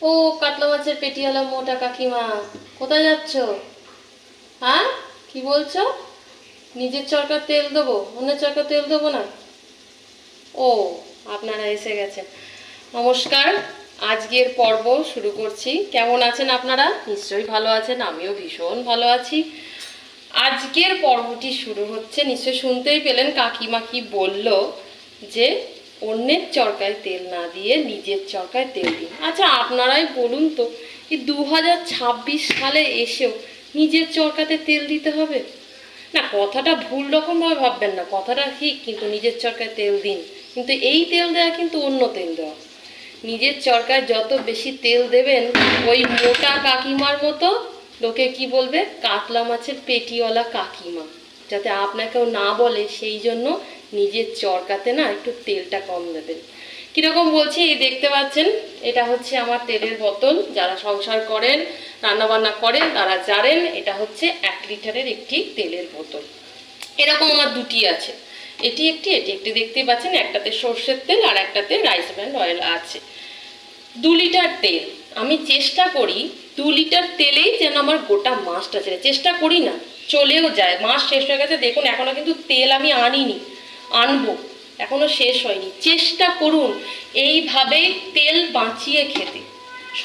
ও কাতলা মাছের পেটিওয়ালা মোটা কাকিমা, কোথায় যাচ্ছ? হ্যাঁ, কি বলছো? নিজের চরকার তেল দেবো, অন্যের চরকার তেল দেবো না? ও, আপনারা এসে গেছেন। নমস্কার, আজকের পর্ব শুরু করছি। কেমন আছেন আপনারা? নিশ্চয়ই ভালো আছেন, আমিও ভীষণ ভালো আছি। আজকের পর্বটি শুরু হচ্ছে, নিশ্চয়ই শুনতেই পেলেন কাকিমা কি বলল, যে অন্যের চরকায় তেল না দিয়ে নিজের চরকায় তেল দিন। আচ্ছা আপনারাই বলুন তো, এই 2026 সালে এসেও নিজের চরকাতে তেল দিতে হবে? না, কথাটা ভুল রকমভাবে ভাববেন না, কথাটা ঠিক, কিন্তু নিজের চরকায় তেল দিন। কিন্তু এই তেল দেওয়া কিন্তু অন্য তেল দেওয়া। নিজের চরকায় যত বেশি তেল দেবেন, ওই মোটা কাকিমার মতো লোকে কি বলবে, কাতলা মাছের পেটিওয়ালা কাকিমা, যাতে আপনাকেও না বলে, সেই জন্য নিজের চরকাতে না একটু তেলটা কম দেবেন। কীরকম বলছি, এই দেখতে পাচ্ছেন, এটা হচ্ছে আমার তেলের বোতল। যারা সংসার করেন, রান্নাবান্না করেন, তারা জানেন এটা হচ্ছে 1 লিটারের একটি তেলের বোতল। এরকম আমার দুটি আছে, এটি একটি দেখতেই পাচ্ছেন, একটাতে সর্ষের তেল আর একটাতে রাইস ব্র্যান্ড অয়েল আছে। 2 লিটার তেল। আমি চেষ্টা করি 2 লিটার তেলেই যেন আমার গোটা মাছটা চলে, চেষ্টা করি না, চলেও যায়। মাস শেষ হয়ে গেছে, দেখুন এখনো কিন্তু তেল আমি আনিনি, আনবো, এখনো শেষ হয়নি। চেষ্টা করুন এইভাবেই তেল বাঁচিয়ে খেতে।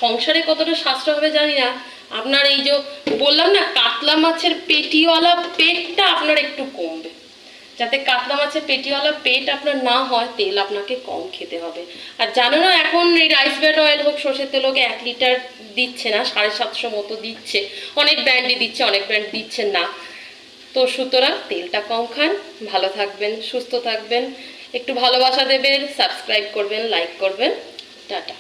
সংসারে কতটা সাশ্রয় হবে জানি না। আপনার এই যে বললাম না, কাতলা মাছের পেটিওয়ালা পেটটা আপনার একটু কমবে। যাতে কাতলা মাছের পেটিওয়ালা পেট আপনার না হয়, তেল আপনাকে কম খেতে হবে। আর জানো না, এখন এই রাইস ব্র্যান্ড অয়েল হোক, সর্ষের তেল হোক, 1 লিটার দিচ্ছে না, 750 মতো দিচ্ছে। অনেক ব্র্যান্ডই দিচ্ছে, অনেক ব্র্যান্ড দিচ্ছে না। তো সুতরাং তেলটা কম খান, ভালো থাকবেন, সুস্থ থাকবেন, একটু ভালোবাসা দেবেন, সাবস্ক্রাইব করবেন, লাইক করবেন। টাটা।